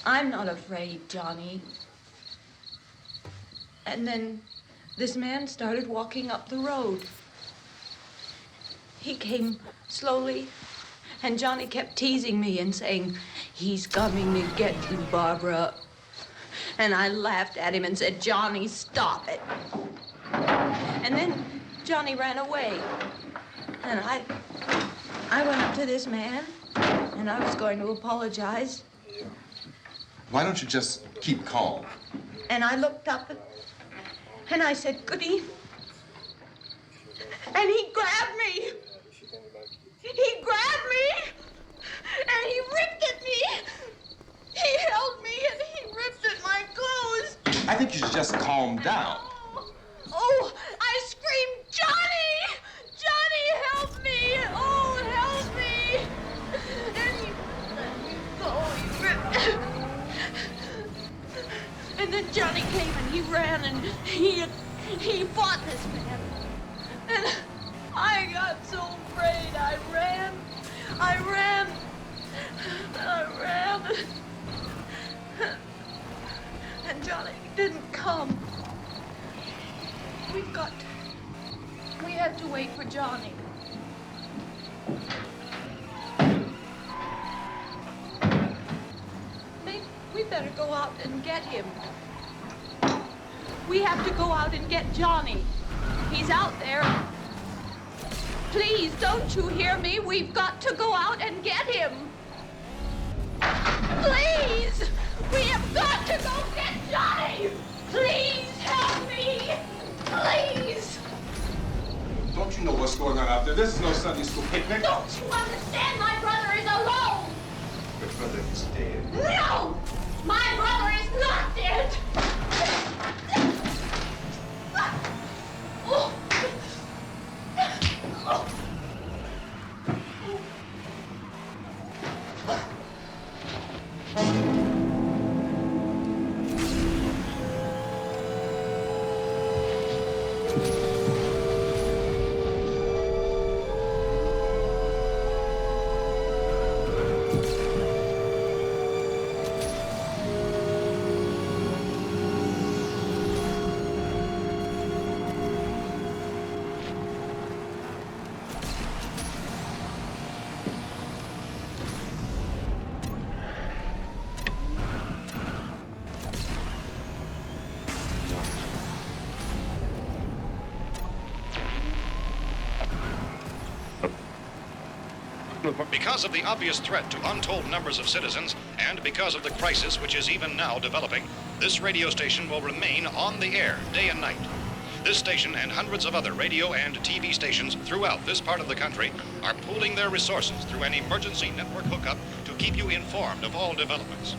I'm not afraid, Johnny. And then this man started walking up the road. He came slowly, and Johnny kept teasing me and saying, "He's coming to get you, Barbara." And I laughed at him and said, "Johnny, stop it." And then Johnny ran away. And I went up to this man, and I was going to apologize. Why don't you just keep calm? And I looked up and I said, "Good evening." And he grabbed me. He grabbed me and he ripped at me. He held me and he ripped at my clothes. I think you should just calm down. Oh, I screamed, "Johnny! Johnny, help me! Oh, help me!" And he let me go. He ripped. And then Johnny came and he ran and he fought this man. And I got so afraid. I ran. And Johnny didn't come. We had to wait for Johnny. Maybe we better go out and get him. We have to go out and get Johnny. He's out there. Please, don't you hear me? We've got to go out and get him. Please! We have got to go get Johnny! Please help me! Please! Don't you know what's going on out there? This is no Sunday school picnic. Don't you understand? My brother is alone! Your brother is dead. No! My brother is not dead! Oh. Oh. Because of the obvious threat to untold numbers of citizens, and because of the crisis which is even now developing, this radio station will remain on the air day and night. This station and hundreds of other radio and TV stations throughout this part of the country are pooling their resources through an emergency network hookup to keep you informed of all developments.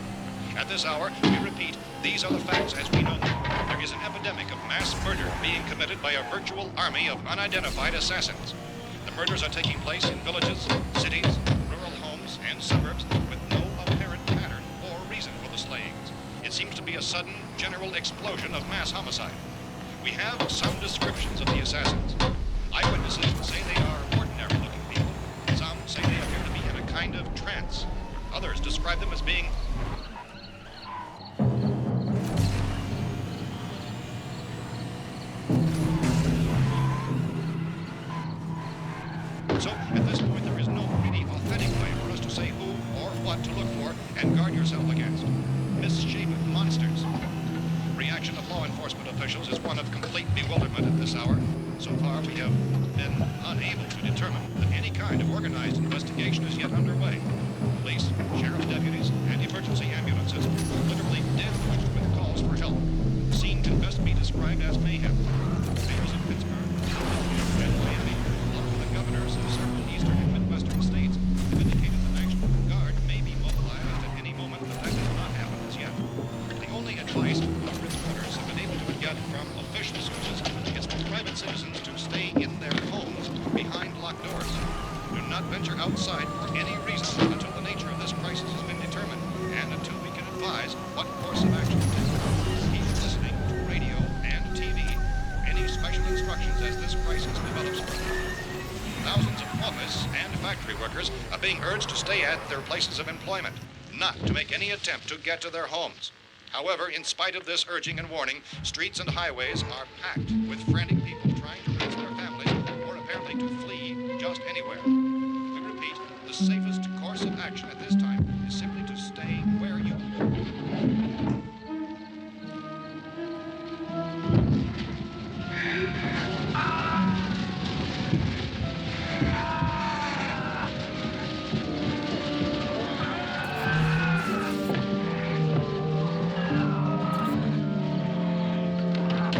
At this hour, we repeat, these are the facts as we know them. There is an epidemic of mass murder being committed by a virtual army of unidentified assassins. The murders are taking place in villages, cities, rural homes, and suburbs with no apparent pattern or reason for the slayings. It seems to be a sudden, general explosion of mass homicide. We have some descriptions of the assassins. Eyewitnesses say they are ordinary-looking people. Some say they appear to be in a kind of trance. Others describe them as being So, at this point, there is no really authentic way for us to say who or what to look for and guard yourself against. Misshapen monsters. Reaction of law enforcement officials is one of complete bewilderment at this hour. So far, we have been unable to determine that any kind of organized investigation is yet underway. Police, sheriff deputies, and emergency ambulances are literally deluged with calls for help. The scene can best be described as mayhem. Mayors of Pittsburgh, and Miami, along with the governors of several eastern and midwestern states, have indicated the National Guard may be mobilized at any moment, but that has not happened as yet. The only advice our reporters have been able to get from official sources is for private citizens to stay in their homes behind locked doors. Do not venture outside for any reason until the nature of this crisis has been determined and until we can advise what course of action to take. Keep listening to radio and TV for any special instructions as this crisis develops further. Thousands of office and factory workers are being urged to stay at their places of employment. not to make any attempt to get to their homes. However, in spite of this urging and warning, streets and highways are packed with frantic people trying to reach their families or apparently to flee just anywhere. We repeat, the safest course of action at this time is simply to stay where you are.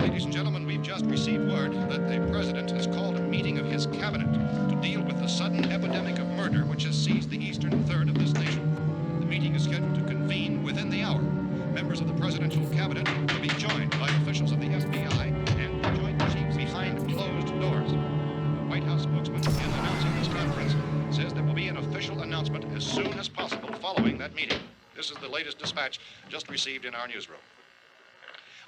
Ladies and gentlemen, we've just received word that the president has called a meeting of his cabinet to deal with the sudden epidemic of murder which has seized the eastern third of this nation. The meeting is scheduled to convene within the hour. Members of the presidential cabinet will be joined by officials of the FBI and the joint chiefs behind closed doors. The White House spokesman, in announcing this conference, says there will be an official announcement as soon as possible following that meeting. This is the latest dispatch just received in our newsroom.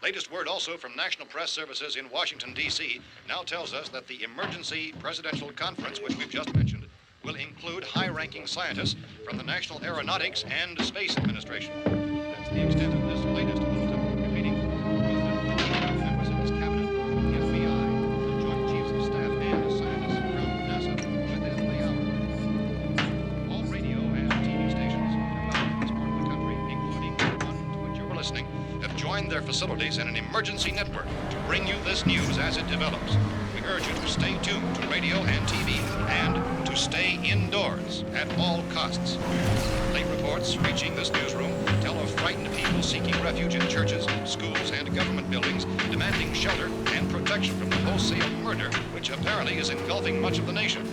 Latest word also from National Press Services in Washington, D.C. now tells us that the emergency presidential conference, which we've just mentioned, will include high-ranking scientists from the National Aeronautics and Space Administration. That's the extent of this latest bulletin. Repeating, the President, members of his cabinet, the FBI, the Joint Chiefs of Staff, and scientists from NASA within the hour. All radio and TV stations throughout this part of the country, including the one to which you're listening, have joined their facilities in an emergency network to bring you this news as it develops. We urge you to stay tuned to radio and TV and to stay indoors at all costs. Late reports reaching this newsroom tell of frightened people seeking refuge in churches, schools, and government buildings, demanding shelter and protection from the wholesale murder which apparently is engulfing much of the nation.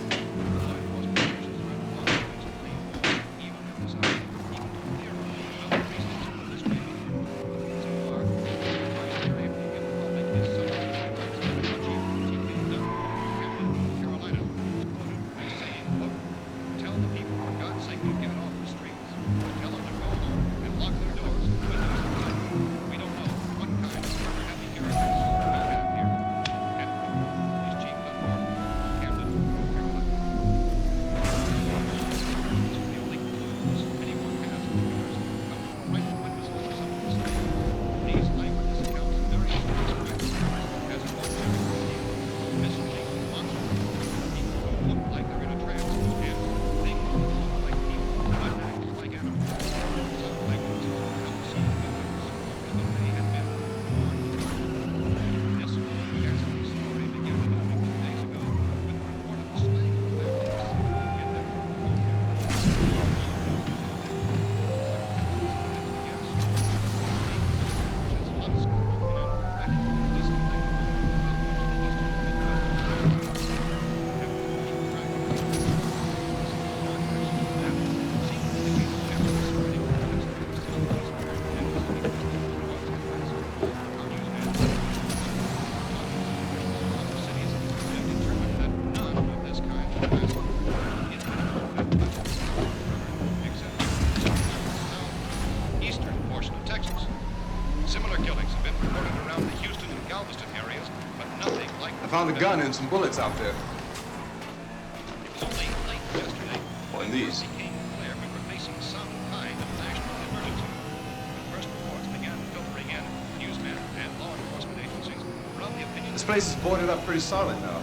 Found a gun and some bullets out there. It was only late yesterday One of these. it became clear we were facing some kind of national emergency. When first reports began filtering in, newsmen and law enforcement agencies were of the opinion This place is boarded up pretty solid now.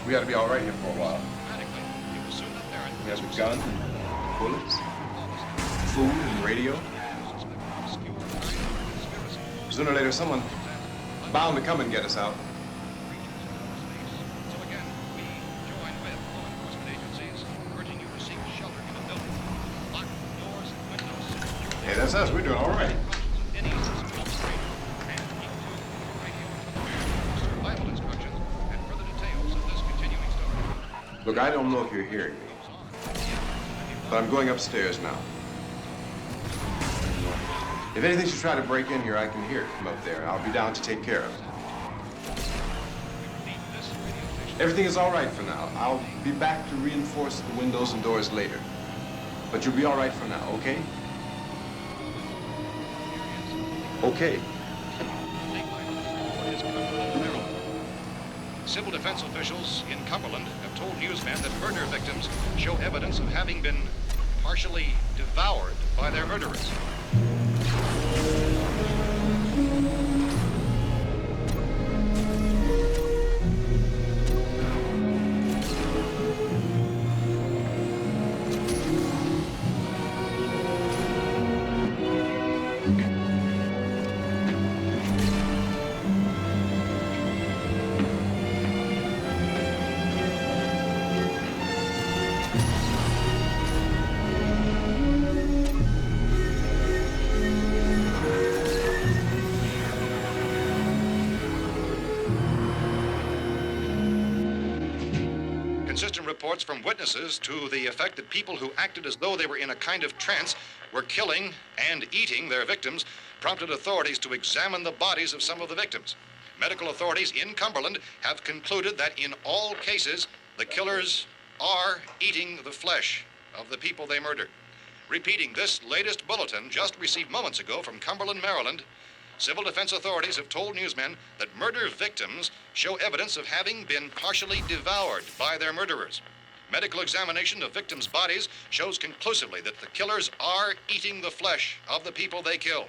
We ought to be all right here for a while. dramatically, it was soon apparent We have a gun, bullets, food, and radio. Sooner or later, someone bound to come and get us out. So again, we join with law enforcement agencies, urging you to seek shelter in a building. Lock doors and windows. Hey, that's us. We're doing all right. Any suspicious stranger and keep tuned to radio for survival instructions and further details of this continuing story. Look, I don't know if you're hearing me, but I'm going upstairs now. If anything should try to break in here, I can hear it from up there. I'll be down to take care of it. Everything is all right for now. I'll be back to reinforce the windows and doors later. But you'll be all right for now, okay? Okay. Civil defense officials in Cumberland have told newsmen that murder victims show evidence of having been partially devoured by their murderers. Consistent reports from witnesses to the effect that people who acted as though they were in a kind of trance were killing and eating their victims prompted authorities to examine the bodies of some of the victims. Medical authorities in Cumberland have concluded that in all cases, the killers are eating the flesh of the people they murdered. Repeating this latest bulletin just received moments ago from Cumberland, Maryland, civil defense authorities have told newsmen that murder victims show evidence of having been partially devoured by their murderers. Medical examination of victims' bodies shows conclusively that the killers are eating the flesh of the people they kill.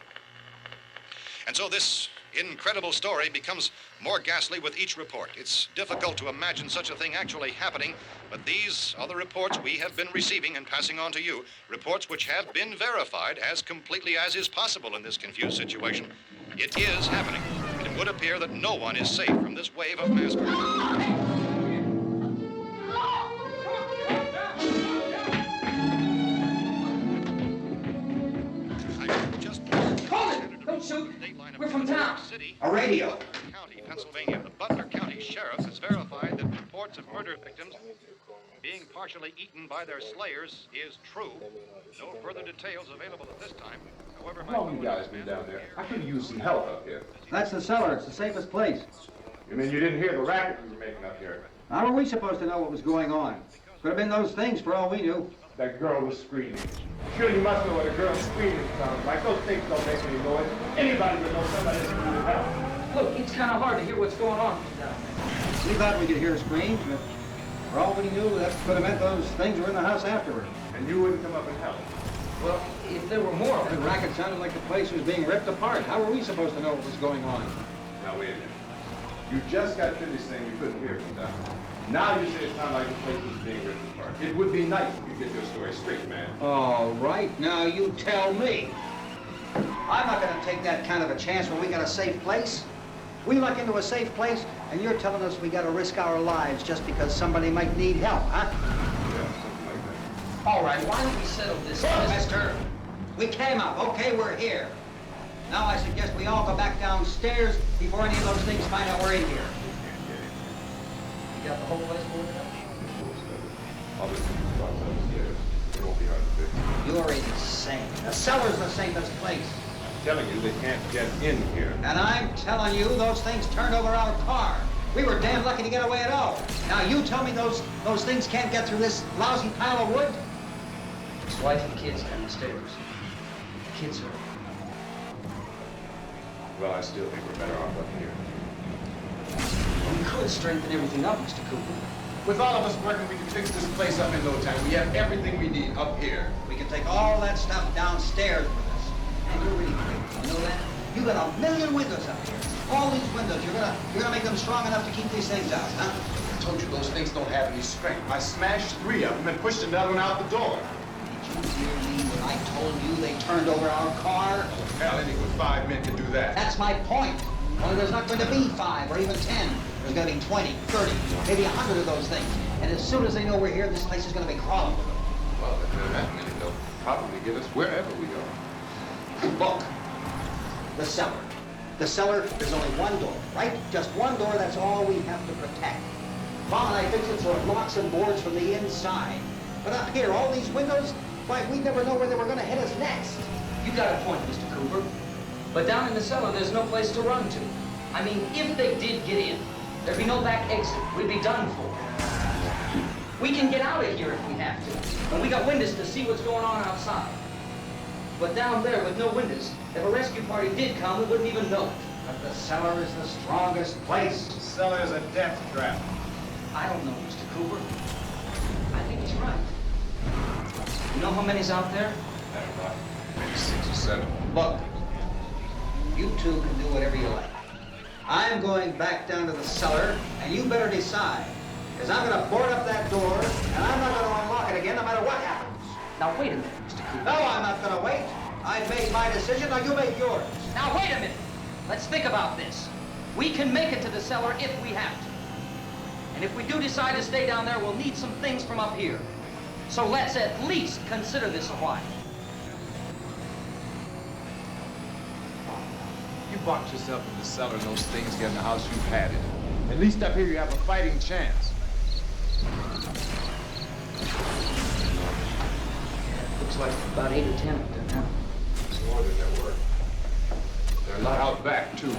And so this incredible story becomes more ghastly with each report. It's difficult to imagine such a thing actually happening, but these are the reports we have been receiving and passing on to you, reports which have been verified as completely as is possible in this confused situation. It is happening, and it would appear that no one is safe from this wave of mass murder. Don't shoot. We're from town. A radio. County, Pennsylvania. The Butler County Sheriff has verified that reports of murder victims being partially eaten by their slayers is true. No further details available at this time. However, How long you guys been down there? I could use some help up here. That's the cellar. It's the safest place. You mean you didn't hear the racket we were making up here? How were we supposed to know what was going on? Could have been those things for all we knew. That girl was screaming. Sure, you must know what a girl screaming sounds like. Those things don't make any noise. Anybody would know somebody that's in need help. Look, it's kind of hard to hear what's going on down there. We thought we could hear screams, but for all we knew, that could have meant those things were in the house afterward. And you wouldn't come up and help. Well, if there were more of The them. racket sounded like the place was being ripped apart. How were we supposed to know what was going on? Now, wait a minute. You just got finished saying you couldn't hear from down. Now you say it sounded like the place was being ripped apart. It would be nice if you get your story straight, man. All right, now you tell me. I'm not going to take that kind of a chance when we got a safe place. We luck into a safe place, and you're telling us we got to risk our lives just because somebody might need help, huh? Yeah, something like that. All right, why don't we settle this? Look, mister, we came up. Okay, we're here. Now I suggest we all go back downstairs before any of those things find out we're in here. You got the whole place boarded up? I'll just keep the box upstairs. It won't be hard to fix. You're insane. The cellar's the safest place. I'm telling you, they can't get in here. And I'm telling you, those things turned over our car. We were damn lucky to get away at all. Now you tell me those things can't get through this lousy pile of wood? His wife and kids downstairs. The kids are... Well, I still think we're better off up here. We could strengthen everything up, Mr. Cooper. With all of us working, we can fix this place up in no time. We have everything we need up here. We can take all that stuff downstairs with us. And you're really quick, you know that? You got 1,000,000 windows up here. All these windows, you're gonna make them strong enough to keep these things out, huh? I told you those things don't have any strength. I smashed 3 of them and pushed another one out the door. Did you hear me when I told you they turned over our car? Hell, anything with 5 men can do that. That's my point. Only there's not going to be 5 or even 10. There's going to be 20, 30, maybe 100 of those things. And as soon as they know we're here, this place is going to be crawling with them. Well, if there are that many, they'll probably get us wherever we go. Look, the cellar. The cellar, there's only one door, right? Just one door, that's all we have to protect. Mom and I fixed it so it locks and boards from the inside. But up here, all these windows, why, we never know where they were going to hit us next. You got a point, Mr. Cooper. But down in the cellar, there's no place to run to. I mean, if they did get in, there'd be no back exit. We'd be done for. We can get out of here if we have to. And we got windows to see what's going on outside. But down there with no windows, if a rescue party did come, we wouldn't even know it. But the cellar is the strongest place. The cellar is a death trap. I don't know, Mr. Cooper. I think he's right. You know how many's out there? About maybe 6 or 7. Look, you two can do whatever you like. I'm going back down to the cellar, and you better decide. Because I'm going to board up that door, and I'm not going to unlock it again no matter what happens. Now, wait a minute, Mr. Cooper. No, I'm not going to wait. I've made my decision, now you make yours. Now, wait a minute. Let's think about this. We can make it to the cellar if we have to. And if we do decide to stay down there, we'll need some things from up here. So let's at least consider this a while. You box yourself in the cellar and those things get in the house, you've had it. At least up here you have a fighting chance. Looks like about 8 or 10 up there now. More than there were. There are a lot out back, too.